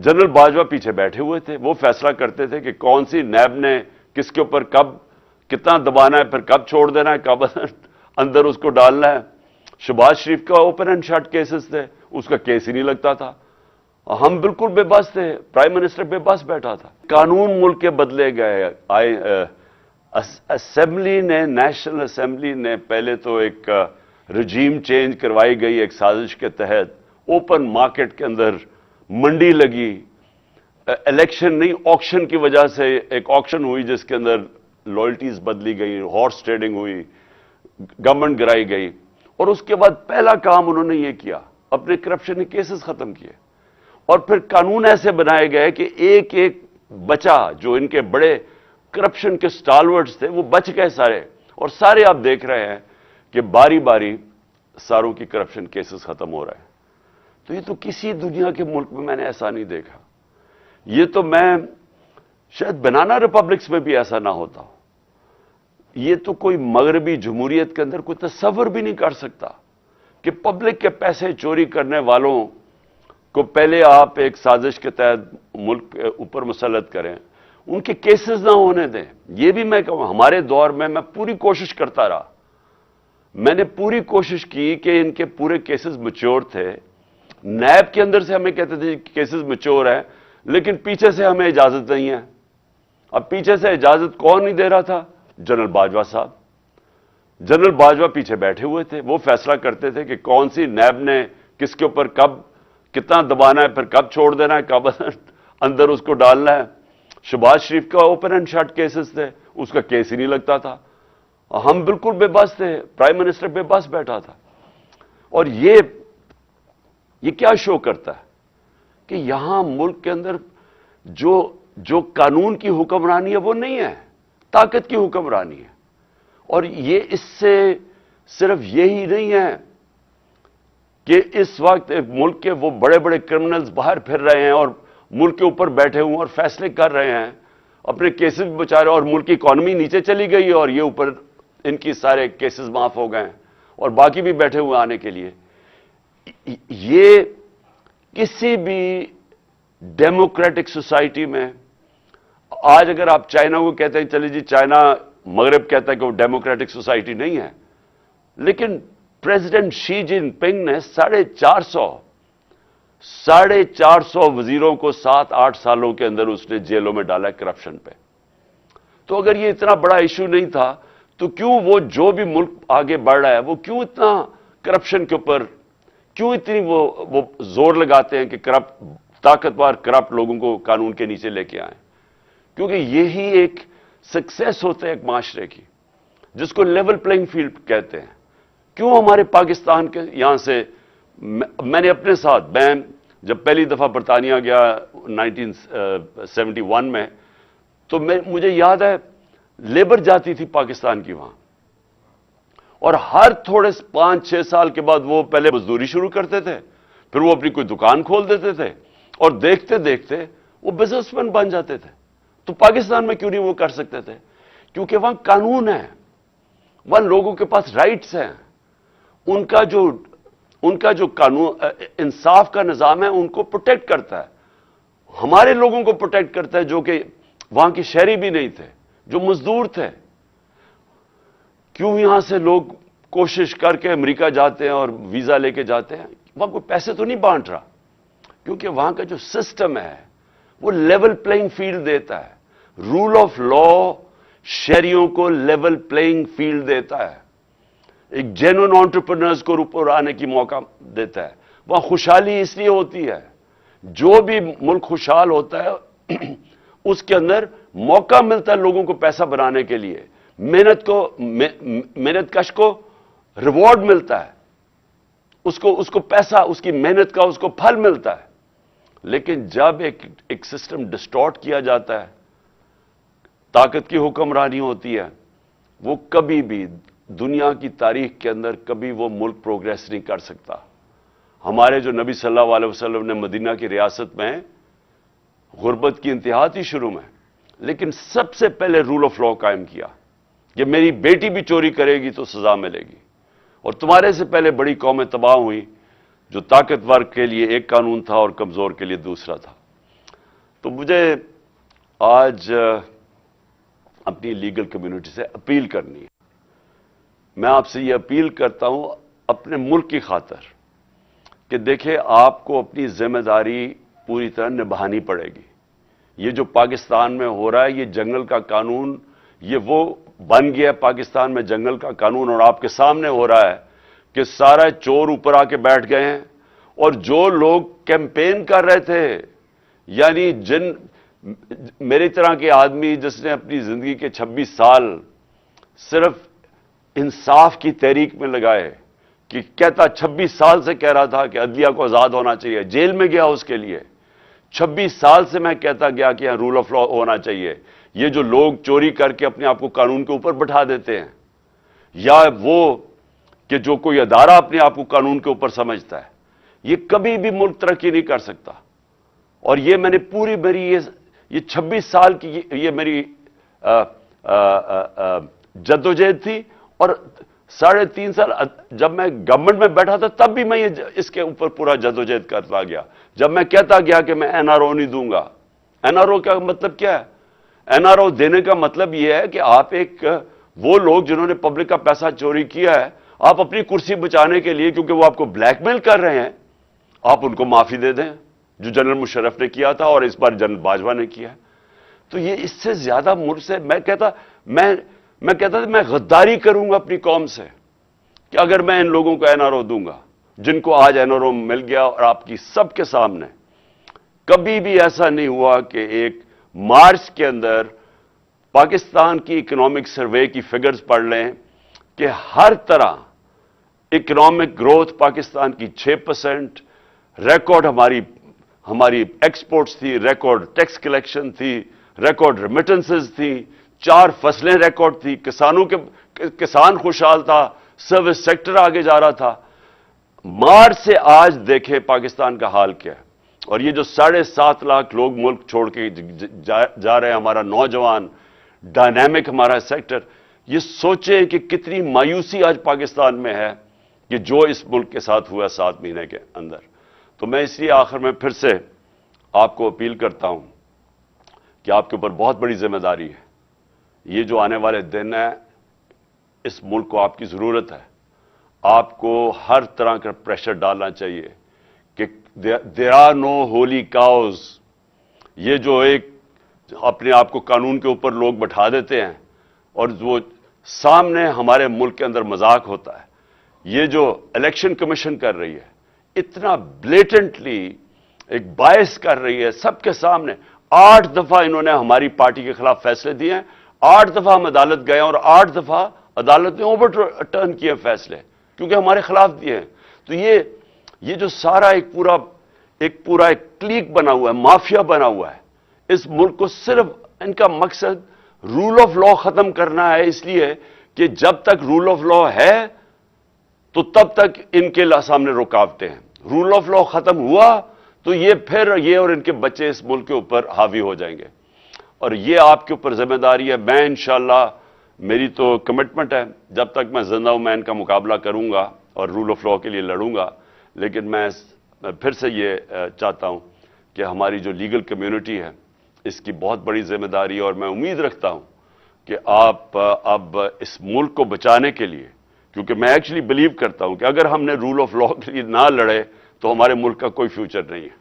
General Bajwa पीछे बैठे हुए थे, वो फैसला करते थे कि कौन सी नैब ने किसके ऊपर कब कितना दबाना है, फिर कब छोड़ देना है, कब अंदर उसको डालना है। शहबाज शरीफ का ओपन एंड शट केसेस थे, उसका केस ही नहीं लगता था। हम बिल्कुल बेबस थे, प्राइम मिनिस्टर बेबस बैठा था। कानून मुल्क के बदले गए। असेंबली ने, नेशनल असेंबली ने पहले तो एक रजीम चेंज करवाई गई एक साजिश के तहत। ओपन मार्केट के अंदर मंडी लगी, इलेक्शन नहीं ऑक्शन की वजह से एक ऑक्शन हुई जिसके अंदर लॉयल्टीज बदली गई, हॉर्स ट्रेडिंग हुई, गवर्नमेंट गिराई गई। और उसके बाद पहला काम उन्होंने ये किया, अपने करप्शन के केसेस खत्म किए। और फिर कानून ऐसे बनाए गए कि एक एक बचा, जो इनके बड़े करप्शन के स्टालवर्ड्स थे वो बच गए सारे। और सारे आप देख रहे हैं कि बारी बारी सारों की करप्शन केसेस खत्म हो रहे हैं। तो ये तो किसी दुनिया के मुल्क में मैंने ऐसा नहीं देखा। ये तो मैं शायद बनाना रिपब्लिक्स में भी ऐसा ना होता। ये तो कोई मगरबी जमहूरियत के अंदर कोई तसव्वुर भी नहीं कर सकता कि पब्लिक के पैसे चोरी करने वालों को पहले आप एक साजिश के तहत मुल्क के ऊपर मुसल्लत करें, उनके केसेस ना होने दें। ये भी मैं कहूं, हमारे दौर में मैं पूरी कोशिश करता रहा, मैंने पूरी कोशिश की कि इनके पूरे केसेस मैच्योर थे। नैब के अंदर से हमें कहते थे केसेस मैच्योर है, लेकिन पीछे से हमें इजाजत नहीं है। अब पीछे से इजाजत कौन नहीं दे रहा था? जनरल बाजवा साहब। जनरल बाजवा पीछे बैठे हुए थे, वो फैसला करते थे कि कौन सी नैब ने किसके ऊपर कब कितना दबाना है, फिर कब छोड़ देना है, कब अंदर उसको डालना है। शहबाज शरीफ का ओपन एंड शट केसेस थे, उसका केस ही नहीं लगता था। हम बिल्कुल बेबस थे, प्राइम मिनिस्टर बेबस बैठा था। और ये क्या शो करता है कि यहां मुल्क के अंदर जो कानून की हुक्मरानी है वो नहीं है, ताकत की हुक्मरानी है। और ये इससे सिर्फ यही नहीं है कि इस वक्त मुल्क के वो बड़े बड़े क्रिमिनल्स बाहर फिर रहे हैं और मुल्क के ऊपर बैठे हुए और फैसले कर रहे हैं, अपने केसेस भी बचा रहे हैं, और मुल्क की इकॉनमी नीचे चली गई है और ये ऊपर इनकी सारे केसेस माफ हो गए और बाकी भी बैठे हुए आने के लिए। ये किसी भी डेमोक्रेटिक सोसाइटी में, आज अगर आप चाइना को कहते हैं, चलिए जी चाइना, मगरब कहता है कि वो डेमोक्रेटिक सोसाइटी नहीं है, लेकिन प्रेसिडेंट शी जिनपिंग ने 450 वजीरों को 7-8 सालों के अंदर उसने जेलों में डाला करप्शन पे। तो अगर ये इतना बड़ा इशू नहीं था तो क्यों वो जो भी मुल्क आगे बढ़ रहा है वो क्यों इतना करप्शन के ऊपर क्यों इतनी वो जोर लगाते हैं कि ताकतवर करप्ट लोगों को कानून के नीचे लेके आए? क्योंकि यही एक सक्सेस होता है एक माशरे की, जिसको लेवल प्लेइंग फील्ड कहते हैं। क्यों हमारे पाकिस्तान के यहां से, मैंने अपने साथ, मैं जब पहली दफा बरतानिया गया 1971 में, तो मुझे याद है लेबर जाती थी पाकिस्तान की वहां, और हर थोड़े 5-6 साल के बाद वो पहले मजदूरी शुरू करते थे, फिर वो अपनी कोई दुकान खोल देते थे, और देखते देखते वो बिजनेसमैन बन जाते थे। तो पाकिस्तान में क्यों नहीं वो कर सकते थे? क्योंकि वहां कानून है, वहां लोगों के पास राइट्स हैं, उनका जो कानून इंसाफ का निजाम है उनको प्रोटेक्ट करता है, हमारे लोगों को प्रोटेक्ट करता है जो कि वहां के शहरी भी नहीं थे, जो मजदूर थे। क्यों यहां से लोग कोशिश करके अमेरिका जाते हैं और वीजा लेके जाते हैं? वहां कोई पैसे तो नहीं बांट रहा, क्योंकि वहां का जो सिस्टम है वो लेवल प्लेइंग फील्ड देता है। रूल ऑफ लॉ शहरियों को लेवल प्लेइंग फील्ड देता है, एक जेन्युइन एंटरप्रेन्योर्स को ऊपर आने की मौका देता है। वहां खुशहाली इसलिए होती है, जो भी मुल्क खुशहाल होता है उसके अंदर मौका मिलता है लोगों को पैसा बनाने के लिए, मेहनत कश को रिवॉर्ड मिलता है, उसको पैसा, उसकी मेहनत का उसको फल मिलता है। लेकिन जब एक सिस्टम डिस्टॉर्ट किया जाता है, ताकत की हुक्मरानी होती है, वो कभी भी दुनिया की तारीख के अंदर कभी वो मुल्क प्रोग्रेस नहीं कर सकता। हमारे जो नबी सल्लल्लाहु अलैहि वसल्लम ने मदीना की रियासत में गुर्बत की इंतहा थी शुरू में, लेकिन सबसे पहले रूल ऑफ लॉ कायम किया कि मेरी बेटी भी चोरी करेगी तो सजा मिलेगी। और तुम्हारे से पहले बड़ी कौमें तबाह हुई, जो ताकतवर के लिए एक कानून था और कमजोर के लिए दूसरा था। تو مجھے آج اپنی لیگل کمیونٹی سے اپیل کرنی ہے. میں آپ سے یہ اپیل کرتا ہوں اپنے ملک کی خاطر کہ دیکھیں آپ کو اپنی ذمہ داری پوری طرح نبھانی پڑے گی. یہ جو پاکستان میں ہو رہا ہے، یہ جنگل کا قانون، یہ وہ بن گیا ہے پاکستان میں جنگل کا قانون، اور آپ کے سامنے ہو رہا ہے کہ سارے چور اوپر آ کے بیٹھ گئے ہیں. اور جو لوگ کیمپین کر رہے تھے، یعنی میری طرح کے آدمی جس نے اپنی زندگی کے 26 سال صرف انصاف کی تحریک میں لگائے، کہ کہتا 26 سال سے کہہ رہا تھا کہ عدلیہ کو آزاد ہونا چاہیے، جیل میں گیا اس کے لیے. 26 سال سے میں کہتا گیا کہ یہاں رول آف لا ہونا چاہیے. یہ جو لوگ چوری کر کے اپنے آپ کو قانون کے اوپر بٹھا دیتے ہیں، یا وہ کہ جو کوئی ادارہ اپنے آپ کو قانون کے اوپر سمجھتا ہے، یہ کبھی بھی ملک ترقی نہیں کر سکتا. اور یہ میں نے پوری میری یہ 26 سال کی یہ میری جدوجہد تھی. اور 3.5 سال جب میں گورنمنٹ میں بیٹھا تھا تب بھی میں اس کے اوپر پورا جدوجہد کرتا گیا. جب میں کہتا گیا کہ میں این آر او نہیں دوں گا. این آر او کا مطلب کیا ہے؟ این آر او دینے کا مطلب یہ ہے کہ آپ وہ لوگ جنہوں نے پبلک کا پیسہ چوری کیا ہے، آپ اپنی کرسی بچانے کے لیے، کیونکہ وہ آپ کو بلیک میل کر رہے ہیں، آپ ان کو معافی دے دیں، جو جنرل مشرف نے کیا تھا اور اس بار جنرل باجوہ نے کیا. تو یہ اس سے زیادہ ملک سے میں کہتا تھا میں غداری کروں گا اپنی قوم سے کہ اگر میں ان لوگوں کو این آر او دوں گا جن کو آج این آر او مل گیا. اور آپ کی سب کے سامنے کبھی بھی ایسا نہیں ہوا کہ ایک مارچ کے اندر پاکستان کی اکنامک سروے کی فگرز پڑھ لیں کہ ہر طرح اکنامک گروتھ پاکستان کی 6%، ریکارڈ ہماری ایکسپورٹس تھی، ریکارڈ ٹیکس کلیکشن تھی، ریکارڈ ریمیٹنسز تھی، 4 فصلیں ریکارڈ تھی، کسان خوشحال تھا، سروس سیکٹر آگے جا رہا تھا. مارچ سے آج دیکھیں پاکستان کا حال کیا ہے. اور یہ جو 7.5 لاکھ لوگ ملک چھوڑ کے جا رہے ہیں، ہمارا نوجوان ڈائنامک ہمارا سیکٹر، یہ سوچیں کہ کتنی مایوسی آج پاکستان میں ہے کہ جو اس ملک کے ساتھ ہوا 7 مہینے کے اندر. تو میں اس لیے آخر میں پھر سے آپ کو اپیل کرتا ہوں کہ آپ کے اوپر بہت بڑی ذمہ داری ہے. یہ جو آنے والے دن ہیں، اس ملک کو آپ کی ضرورت ہے. آپ کو ہر طرح کا پریشر ڈالنا چاہیے کہ there are no holy cows. یہ جو اپنے آپ کو قانون کے اوپر لوگ بٹھا دیتے ہیں اور وہ سامنے ہمارے ملک کے اندر مذاق ہوتا ہے. یہ جو الیکشن کمیشن کر رہی ہے، اتنا بلیٹنٹلی ایک باعث کر رہی ہے سب کے سامنے. 8 دفعہ انہوں نے ہماری پارٹی کے خلاف فیصلے دیے ہیں، 8 دفعہ ہم عدالت گئے اور 8 دفعہ عدالت نے اوور ٹرن کیے فیصلے کیونکہ ہمارے خلاف دیے ہیں. تو یہ جو سارا ایک کلیک بنا ہوا ہے، مافیا بنا ہوا ہے، اس ملک کو صرف ان کا مقصد رول آف لا ختم کرنا ہے. اس لیے کہ جب تک رول آف لا ہے تو تب تک ان کے سامنے رکاوٹیں ہیں. رول آف لا ختم ہوا تو یہ اور ان کے بچے اس ملک کے اوپر حاوی ہو جائیں گے. اور یہ آپ کے اوپر ذمہ داری ہے. میں انشاءاللہ میری تو کمٹمنٹ ہے، جب تک میں زندہ ہوں میں ان کا مقابلہ کروں گا اور رول آف لا کے لیے لڑوں گا. لیکن میں پھر سے یہ چاہتا ہوں کہ ہماری جو لیگل کمیونٹی ہے اس کی بہت بڑی ذمہ داری ہے. اور میں امید رکھتا ہوں کہ آپ اب اس ملک کو بچانے کے لیے، کیونکہ میں ایکچولی بلیو کرتا ہوں کہ اگر ہم نے رول آف لا کے لیے نہ لڑے تو ہمارے ملک کا کوئی فیوچر نہیں ہے.